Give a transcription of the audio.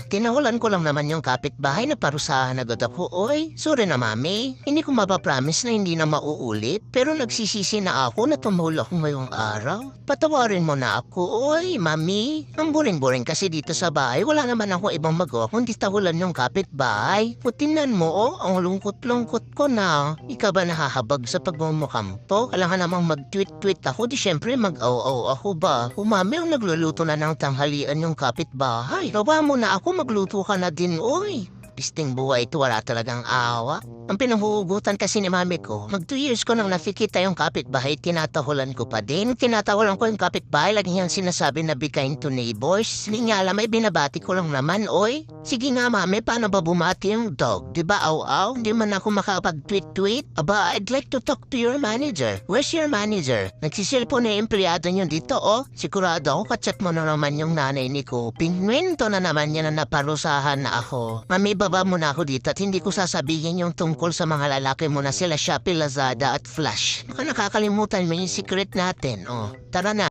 Tinawalan ko lang naman yung kapitbahay na parusahan agad ako. Oy, sorry na mami. Hindi ko mapapromise na hindi na mauulit. Pero nagsisisi na ako na tumulak ko ngayong araw. Patawarin mo na ako. Oy, mami. Ang boring-boring kasi dito sa bahay. Wala naman ako ibang magawa kundi tawalan yung kapitbahay. Tingnan mo, oh, ang lungkot-lungkot ko na. Ikaw ba nahahabag sa pagmumukhang to? Kailangan namang mag-tweet-tweet ako. Di syempre mag-aw-aw ako ba? Mami, ang nagluluto na ng tanghalian yung kapitbahay. Gawa mo na ako, magluto ka na din, oy. Pisting buhay ito, wala talagang awa. Ang pinanghuhugutan kasi ni mami ko, mag 2 years ko nang nakikita yung kapitbahay, tinatahulan ko pa din. Tinatahulan ko yung kapitbahay, lagi niyang sinasabi na be kind to neighbors. Hindi nga alam, may binabati ko lang naman, oy. Sige nga mami, paano ba bumati yung dog? Diba aw-aw? Hindi man ako makapag-tweet-tweet? Aba, I'd like to talk to your manager. Where's your manager? Nagsisilpo na yung empleyado niyo dito, oh. Sigurado ako, kachat mo na naman yung nanay ni Kuping. Ngwento na naman niya na naparusahan na ako. Mami, baba mo na ako dito at hindi ko sasabihin yung tungkol sa mga lalaki mo na sila Shopee, Lazada at Flash. Baka nakakalimutan mo yung secret natin, oh. Tara na.